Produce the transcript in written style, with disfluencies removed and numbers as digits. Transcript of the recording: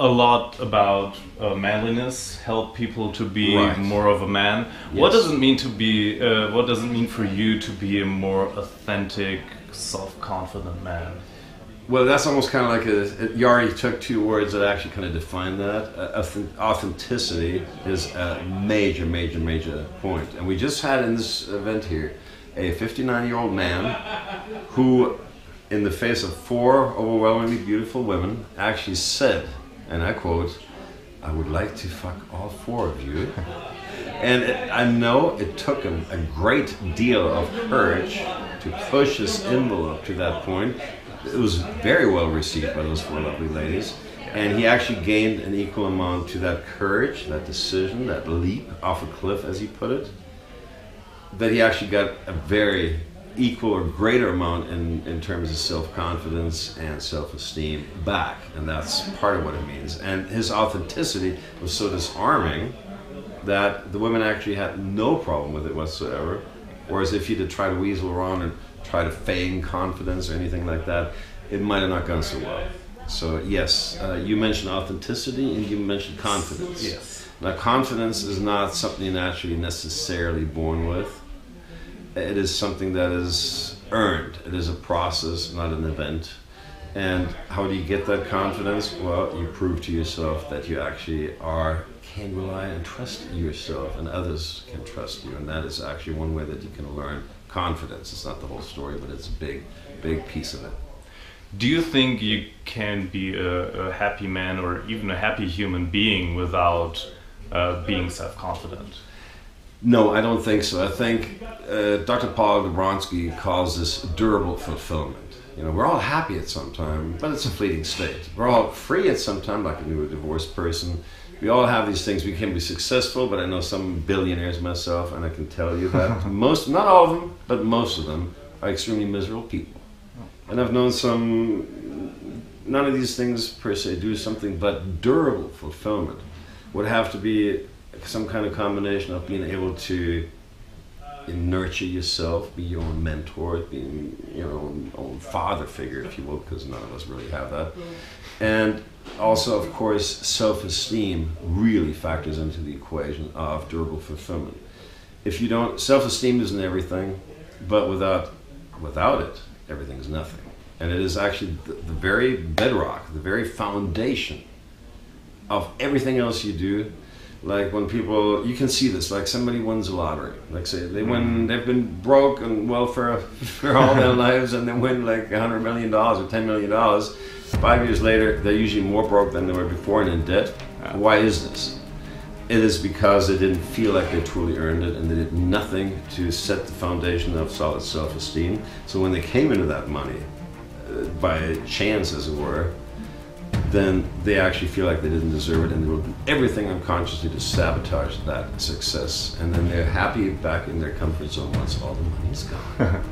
a lot about manliness, help people to be Right. more of a man. What does it mean to be? What does it mean for you to be a more authentic, self-confident man? Well, that's almost kind of like you already took two words that actually kind of define that. Authenticity is a major, major, major point. And we just had in this event here a 59-year-old man who, in the face of 4 overwhelmingly beautiful women, actually said, and I quote, "I would like to fuck all 4 of you." And I know it took him a great deal of courage to push his envelope to that point. It was very well received by those 4 lovely ladies. And he actually gained an equal amount to that courage, that decision, that leap off a cliff, as he put it, that he actually got a very equal or greater amount in terms of self-confidence and self-esteem back. And that's part of what it means. And his authenticity was so disarming that the women actually had no problem with it whatsoever. Whereas if you'd try to weasel around and try to feign confidence or anything like that, it might have not gone so well. So yes, you mentioned authenticity and you mentioned confidence. Yes. Now confidence is not something you're naturally necessarily born with. It is something that is earned. It is a process, not an event. And how do you get that confidence? Well, you prove to yourself that you actually can rely and trust yourself, and others can trust you. And that is actually one way that you can learn confidence. It's not the whole story, but it's a big, big piece of it. Do you think you can be a happy man or even a happy human being without being self-confident? No, I don't think so. I think Dr. Paul Gabronsky calls this durable fulfillment. You know, we're all happy at some time, but it's a fleeting state. We're all free at some time, like a new divorced person. We all have these things. We can be successful, but I know some billionaires myself, and I can tell you that most, not all of them, but most of them are extremely miserable people. And I've known some, none of these things per se do something, but durable fulfillment would have to be some kind of combination of being able to nurture yourself, be your own mentor, being your own father figure, if you will, because none of us really have that. And also, of course, self-esteem really factors into the equation of durable fulfillment. If you don't, self-esteem isn't everything, but without it, everything is nothing. And it is actually the very bedrock, the very foundation of everything else you do. Like when people, you can see this, like somebody wins the lottery. Like say they win, they've been broke and welfare for all their lives, and they win like $100 million or $10 million. 5 years later, they're usually more broke than they were before and in debt. Why is this? It is because they didn't feel like they truly earned it, and they did nothing to set the foundation of solid self-esteem. So when they came into that money, by chance as it were, then they actually feel like they didn't deserve it, and they will do everything unconsciously to sabotage that success. And then they're happy back in their comfort zone once all the money's gone.